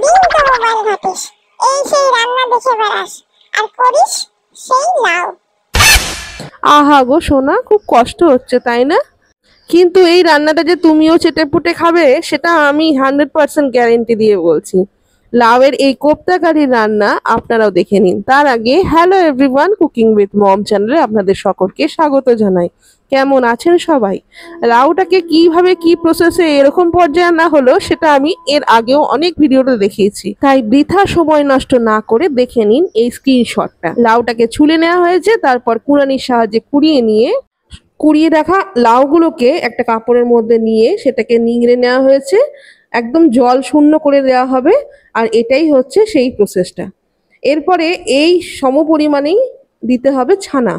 দিন তো মোবাইল ঘাটিস, এই সেই রান্না দেখে বেড়াস আর করিস সেই লাউ। আহা গো সোনা, খুব কষ্ট হচ্ছে তাই না? কিন্তু এই রান্নাটা যে তুমিও চেটেপুটে খাবে সেটা আমি 100% গ্যারেন্টি দিয়ে বলছি। লাউয়ের এই কোপ্তা কারির রান্না আপনারাও দেখে নিন। তার আগে hello everyone, cooking with mom চ্যানেলে আপনাদের সকলকে স্বাগত জানাই। কেমন আছেন সবাই? লাউটাকে কিভাবে কি প্রসেসে এরকম পর্যায়ে না হলো সেটা আমি এর আগেও অনেক ভিডিওতে দেখিয়েছি, তাই বৃথা সময় নষ্ট না করে দেখে নিন এই স্ক্রিনশটটা। লাউটাকে ছুলে নেওয়া হয়েছে, তারপর কুড়ানির সাহায্যে কুড়িয়ে রাখা লাউগুলোকে একটা কাপড়ের মধ্যে নিয়ে সেটাকে নিংড়ে নেওয়া হয়েছে, একদম জল শূন্য করে দেওয়া হবে। আর এটাই হচ্ছে সেই প্রসেসটা। এরপরে এই সম পরিমাণেই দিতে হবে ছানা।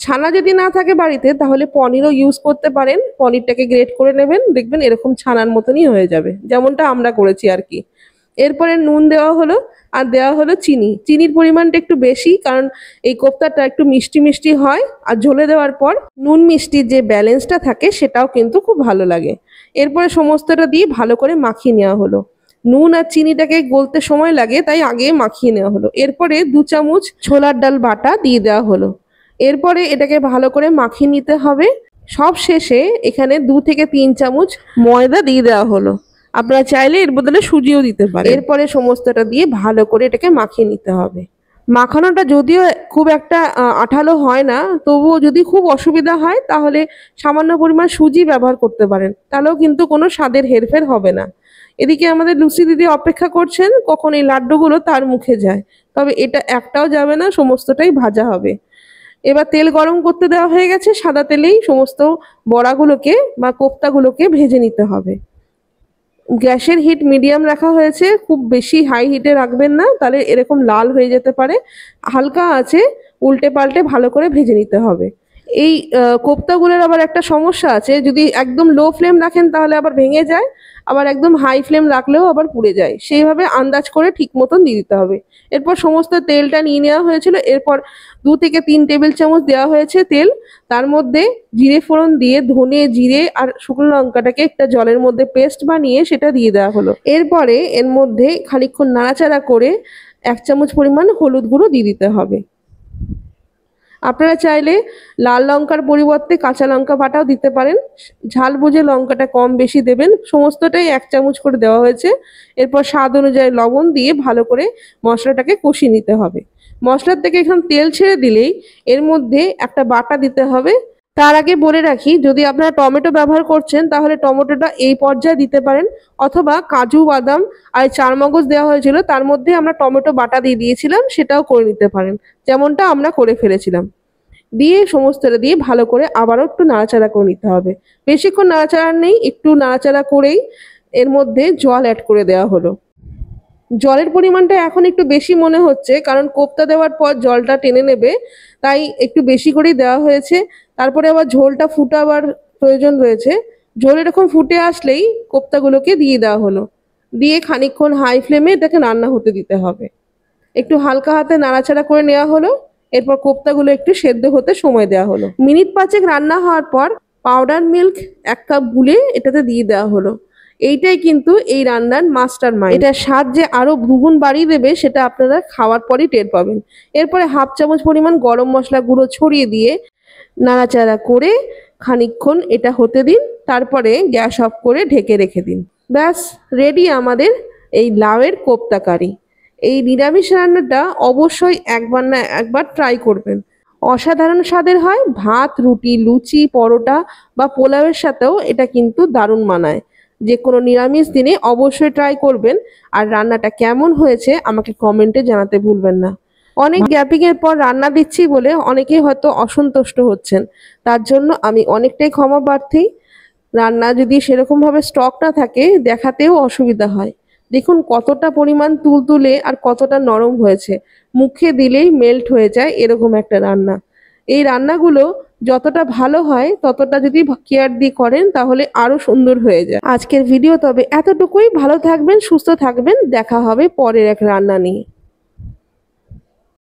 ছানা যদি না থাকে বাড়িতে তাহলে পনিরও ইউজ করতে পারেন। পনিরটাকে গ্রেট করে নেবেন, দেখবেন এরকম ছানার মতনই হয়ে যাবে, যেমনটা আমরা করেছি আর কি। এরপরে নুন দেওয়া হলো, আর দেওয়া হলো চিনি। চিনির পরিমাণটা একটু বেশি, কারণ এই কোপ্তাটা একটু মিষ্টি মিষ্টি হয়, আর ঝোলে দেওয়ার পর নুন মিষ্টির যে ব্যালেন্সটা থাকে সেটাও কিন্তু খুব ভালো লাগে। এরপরে সমস্তটা দিয়ে ভালো করে মাখিয়ে নেওয়া হলো। নুন আর চিনিটাকে গলতে সময় লাগে, তাই আগে মাখিয়ে নেওয়া হলো। এরপরে 2 চামচ ছোলার ডাল বাটা দিয়ে দেওয়া হলো। এরপরে এটাকে ভালো করে মাখিয়ে নিতে হবে। সব শেষে এখানে 2 থেকে 3 চামচ ময়দা দিয়ে দেওয়া হলো। আপনারা চাইলে এর বদলে সুজিও দিতে পারেন। এরপরে সমস্তটা দিয়ে ভালো করে এটাকে মাখিয়ে নিতে হবে। মাখানোটা যদিও খুব একটা আঠালো হয় না, তবুও যদি খুব অসুবিধা হয় তাহলে সামান্য পরিমাণ সুজি ব্যবহার করতে পারেন, তাহলেও কিন্তু কোনো স্বাদের হেরফের হবে না। এদিকে আমাদের লুচি দিদি অপেক্ষা করছেন কখন এই লাড্ডুগুলো তার মুখে যায়। তবে এটা একটাও যাবে না, সমস্তটাই ভাজা হবে। এবার তেল গরম করতে দেওয়া হয়ে গেছে, সাদা তেলেই সমস্ত বড়াগুলোকে বা কোপ্তাগুলোকে ভেজে নিতে হবে। গ্যাসের হিট মিডিয়াম রাখা হয়েছে, খুব বেশি হাই হিটে রাখবেন না, তাহলে এরকম লাল হয়ে যেতে পারে। হালকা আছে উল্টে পাল্টে ভালো করে ভেজে নিতে হবে। এই কোপ্তাগুলোর আবার একটা সমস্যা আছে, যদি একদম লো ফ্লেম রাখেন তাহলে আবার ভেঙে যায়, আবার একদম হাই ফ্লেম রাখলেও আবার পুড়ে যায়। সেইভাবে আন্দাজ করে ঠিক মতন দিয়ে দিতে হবে। এরপর সমস্ত তেলটা নিয়ে নেওয়া হয়েছিল, এরপর 2 থেকে 3 টেবিল চামচ দেওয়া হয়েছে তেল। তার মধ্যে জিরে ফোড়ন দিয়ে ধনে জিরে আর শুকনো লঙ্কাটাকে একটা জলের মধ্যে পেস্ট বানিয়ে সেটা দিয়ে দেওয়া হলো। এরপরে এর মধ্যে খানিকক্ষণ নাড়াচাড়া করে 1 চামচ পরিমাণ হলুদ গুঁড়ো দিয়ে দিতে হবে। আপনারা চাইলে লাল লঙ্কার পরিবর্তে কাঁচা লঙ্কা বাটাও দিতে পারেন, ঝাল বুঝে লঙ্কাটা কম বেশি দেবেন। সমস্তটাই 1 চামচ করে দেওয়া হয়েছে। এরপর স্বাদ অনুযায়ী লবণ দিয়ে ভালো করে মশলাটাকে কষিয়ে নিতে হবে। মশলার থেকে এখন তেল ছেড়ে দিলেই এর মধ্যে একটা বাটা দিতে হবে। তার আগে বলে রাখি, যদি আপনারা টমেটো ব্যবহার করছেন তাহলে টমেটোটা এই পর্যায়ে দিতে পারেন, অথবা কাজু বাদাম আর চারমগজ দেওয়া হয়েছিল তার মধ্যে আমরা টমেটো বাটা দিয়ে দিয়েছিলাম, সেটাও করে নিতে পারেন, যেমনটা আমরা করে ফেলেছিলাম। দিয়ে সমস্তটা দিয়ে ভালো করে আবারও একটু নাড়াচাড়া করে নিতে হবে। বেশিক্ষণ নাড়াচাড়া নেই, একটু নাড়াচাড়া করেই এর মধ্যে জল অ্যাড করে দেওয়া হলো। জলের পরিমাণটা এখন একটু বেশি মনে হচ্ছে, কারণ কোপ্তা দেওয়ার পর জলটা টেনে নেবে, তাই একটু বেশি করেই দেওয়া হয়েছে। তারপরে আবার ঝোলটা ফুটাবার প্রয়োজন রয়েছে। ঝোল এরকম ফুটে আসলেই কোপ্তাগুলোকে দিয়ে দেওয়া হলো। দিয়ে খানিকক্ষণ হাই ফ্লেমে এটাকে রান্না হতে দিতে হবে। একটু হালকা হাতে নাড়াচাড়া করে নেওয়া হলো। এরপর কোপ্তাগুলো একটু সেদ্ধ হতে সময় দেওয়া হলো। মিনিট 5 রান্না হওয়ার পর পাউডার মিল্ক 1 কাপ গুলে এটাতে দিয়ে দেওয়া হলো। এইটাই কিন্তু এই রান্নার মাস্টার মাইন্ড। এটা স্বাদ যে আরো দ্বিগুণ বাড়িয়ে দেবে সেটা আপনারা খাওয়ার পরই টের পাবেন। এরপরে 1/2 চামচ পরিমাণ গরম মশলা গুঁড়ো ছড়িয়ে দিয়ে নাড়াচাড়া করে খানিকক্ষণ এটা হতে দিন। তারপরে গ্যাস অফ করে ঢেকে রেখে দিন। ব্যাস রেডি আমাদের এই লাউয়ের কোপ্তা কারি। এই নিরামিষ রান্নাটা অবশ্যই একবার না একবার ট্রাই করবেন, অসাধারণ স্বাদের হয়। ভাত, রুটি, লুচি, পরোটা বা পোলাওয়ের সাথেও এটা কিন্তু দারুণ মানায়। যে কোনো নিরামিষ দিনে অবশ্যই ট্রাই করবেন। আর রান্নাটা কেমন হয়েছে আমাকে কমেন্টে জানাতে ভুলবেন না। অনেক গ্যাপিংয়ের পর রান্না দিচ্ছি বলে অনেকেই হয়তো অসন্তুষ্ট হচ্ছেন, তার জন্য আমি অনেকটাই ক্ষমা প্রার্থী। রান্না যদি সেরকমভাবে স্টক না থাকে দেখাতেও অসুবিধা হয়। দেখুন কতটা পরিমাণ তুলতুলে আর কতটা নরম হয়েছে, মুখে দিলেই মেল্ট হয়ে যায় এরকম একটা রান্না। এই রান্নাগুলো যতটা ভালো হয় ততটা যদি কেয়ার দিয়ে করেন তাহলে আরো সুন্দর হয়ে যায়। আজকের ভিডিও তবে এতটুকুই। ভালো থাকবেন, সুস্থ থাকবেন, দেখা হবে পরের এক রান্না নিয়ে।